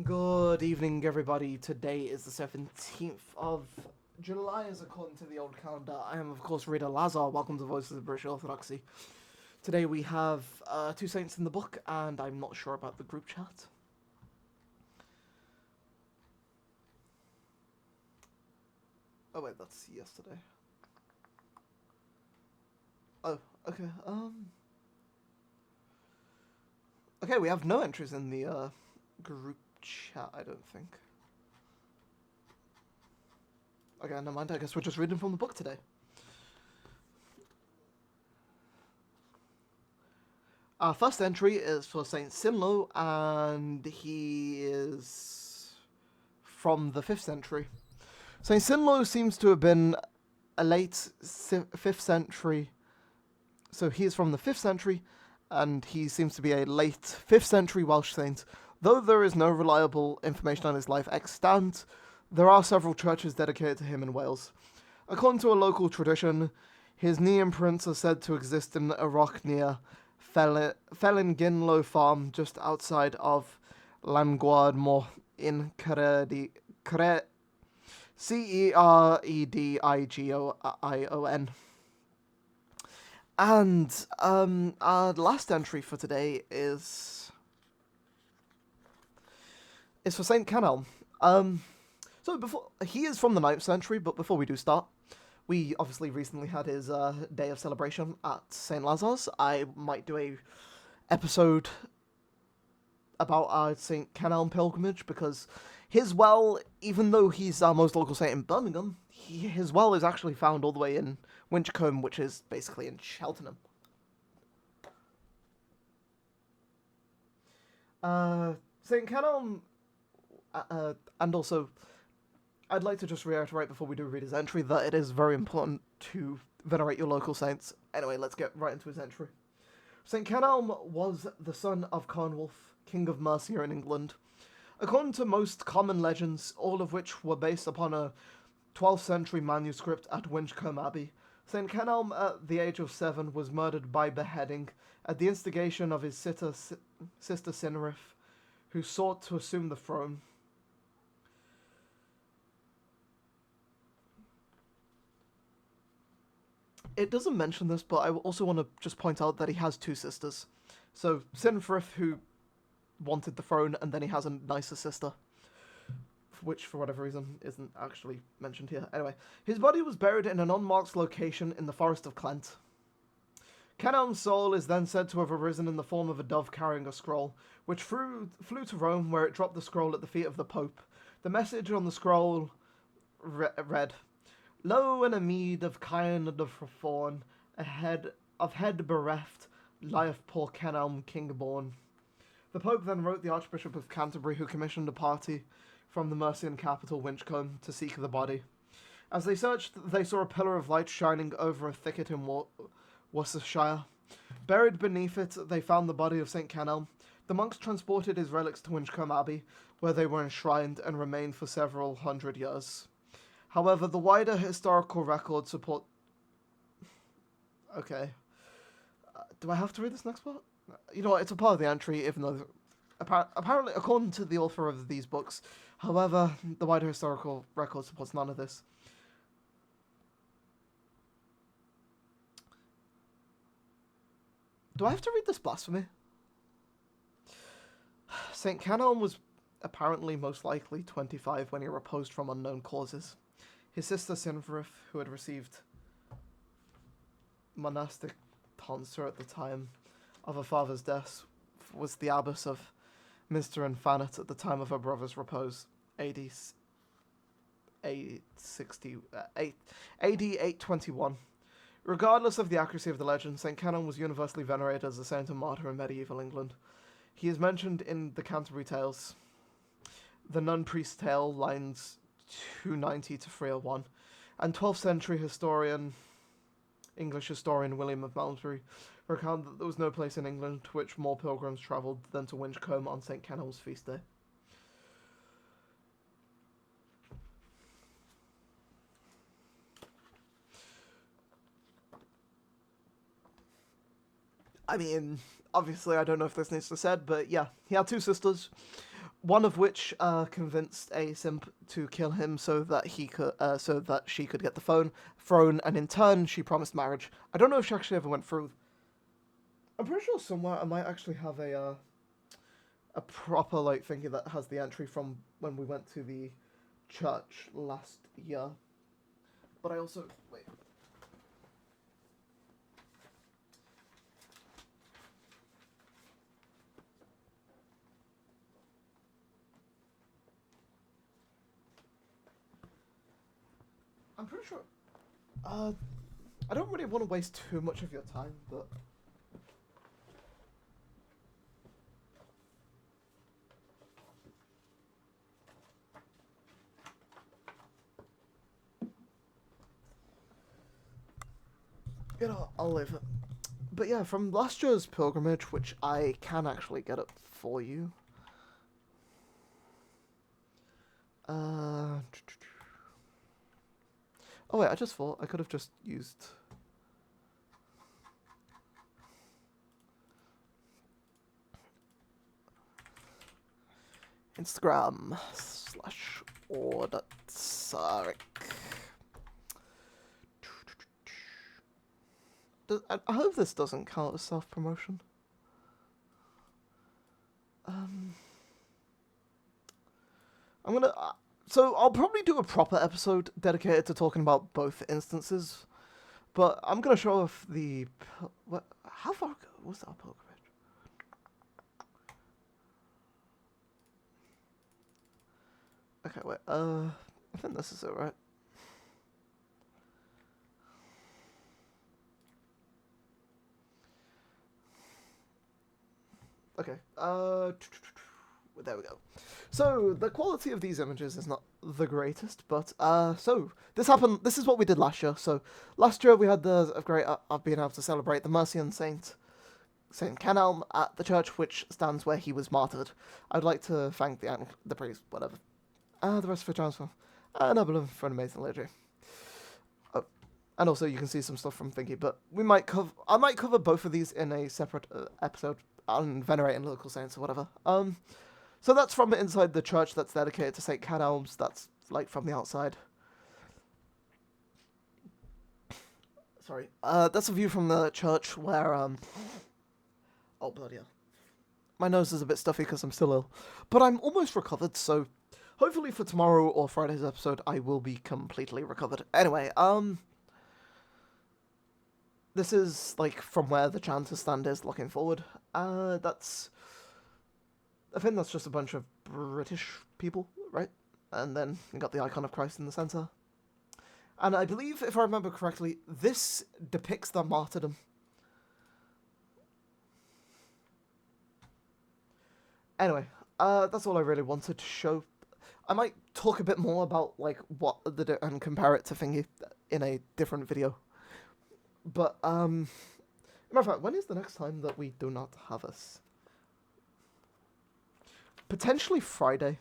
Good evening, everybody. Today is the 17th of July, as according to the old calendar. I am, of course, Reader Lazar. Welcome to Voices of British Orthodoxy. Today we have two saints in the book, and I'm not sure about the group chat. Oh, wait, that's yesterday. Oh, okay, Okay, we have no entries in the, group chat, I don't think. Okay, never mind, I guess we're just reading from the book today. Our first entry is for Saint Sinlo, and he is from the 5th century. Saint Sinlo seems to have been a late 5th century, so he is from the 5th century, and he seems to be a late 5th century Welsh saint. Though there is no reliable information on his life extant, there are several churches dedicated to him in Wales. According to a local tradition, his knee imprints are said to exist in a rock near Felinginlo Farm, just outside of Llangwardmor in Ceredigion. And our last entry for today is for Saint Kenelm. So before he is from the 9th century, but before we do start, we obviously recently had his day of celebration at Saint Lazar's. I might do a episode about our Saint Kenelm pilgrimage, because his well, even though he's our most local saint in Birmingham, his well is actually found all the way in Winchcombe, which is basically in Cheltenham. Saint Kenelm, and also, I'd like to just reiterate before we do read his entry that it is very important to venerate your local saints. Anyway, let's get right into his entry. St. Kenelm was the son of Cornwulf, King of Mercia in England. According to most common legends, all of which were based upon a 12th century manuscript at Winchcombe Abbey, St. Kenelm, at the age of 7, was murdered by beheading at the instigation of his sister Cynrith, who sought to assume the throne. It doesn't mention this, but I also want to just point out that he has two sisters. So, Cynrith, who wanted the throne, and then he has a nicer sister, which, for whatever reason, isn't actually mentioned here. Anyway, his body was buried in an unmarked location in the Forest of Clent. Kenelm's soul is then said to have arisen in the form of a dove carrying a scroll, which flew to Rome, where it dropped the scroll at the feet of the Pope. The message on the scroll read, "Lo, in a mead of kind of fawn, a head bereft, lieth poor Kenelm king-born." The Pope then wrote the Archbishop of Canterbury, who commissioned a party from the Mercian capital, Winchcombe, to seek the body. As they searched, they saw a pillar of light shining over a thicket in Worcestershire. Buried beneath it, they found the body of St. Kenelm. The monks transported his relics to Winchcombe Abbey, where they were enshrined and remained for several hundred years. However, the wider historical records support... Okay. Do I have to read this next part? You know what, it's a part of the entry, even though... Apparently, according to the author of these books, however, the wider historical record supports none of this. Do I have to read this blasphemy? St. Kenelm was apparently most likely 25 when he reposed from unknown causes. His sister Cynrith, who had received monastic tonsure at the time of her father's death, was the abbess of Minster and Fanet at the time of her brother's repose, AD 821. Regardless of the accuracy of the legend, St. Kenelm was universally venerated as a saint and martyr in medieval England. He is mentioned in the Canterbury Tales, the Nun-Priest Tale, lines 290 to 301, and 12th century English historian William of Malmesbury recount that there was no place in England to which more pilgrims travelled than to Winchcombe on St. Kenelm's feast day. I mean, obviously I don't know if this needs to be said, but yeah, he had two sisters. one of which convinced a simp to kill him so that she could get the throne, and in turn she promised marriage. I don't know if she actually ever went through. I'm pretty sure somewhere I might actually have a proper like thingy that has the entry from when we went to the church last year. But I also wait. I'm pretty sure. I don't really want to waste too much of your time, but. You know, I'll leave it. But yeah, from last year's pilgrimage, which I can actually get it for you. Oh wait, I just thought I could have just used... Instagram/Ordatsaric. I hope this doesn't count as self-promotion. I'm gonna... so I'll probably do a proper episode dedicated to talking about both instances, but I'm gonna show off the... What? How far ago was our pilgrimage? Okay, wait, I think this is it, right? Okay, there we go. So, the quality of these images is not the greatest, but, so, this is what we did last year. So, last year we had I've been able to celebrate the Mercian Saint Kenelm at the church, which stands where he was martyred. I'd like to thank the priest, whatever. The rest for transfer. And Evelyn for an amazing liturgy. Oh, and also you can see some stuff from Thingy, but I might cover both of these in a separate episode on venerating local saints or whatever. So that's from inside the church that's dedicated to St. Kenelm's. That's, like, from the outside. Sorry. That's a view from the church where, oh, bloody hell. My nose is a bit stuffy because I'm still ill. But I'm almost recovered, so hopefully for tomorrow or Friday's episode, I will be completely recovered. Anyway, this is, like, from where the chanter stand is looking forward. I think that's just a bunch of British people, right? And then you got the icon of Christ in the center. And I believe, if I remember correctly, this depicts the martyrdom. Anyway, that's all I really wanted to show. I might talk a bit more about, like, and compare it to Thingy in a different video. But, matter of fact, when is the next time that we do not have us? Potentially Friday.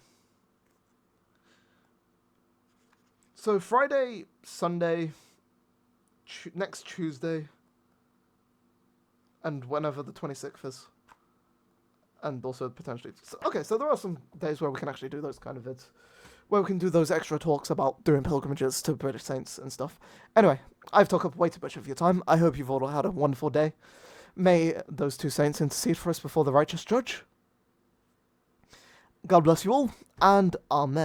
So Friday, Sunday, next Tuesday, and whenever the 26th is. And also potentially... Okay, so there are some days where we can actually do those kind of vids. Where we can do those extra talks about doing pilgrimages to British saints and stuff. Anyway, I've talked up way too much of your time. I hope you've all had a wonderful day. May those two saints intercede for us before the righteous judge. God bless you all, and Amen.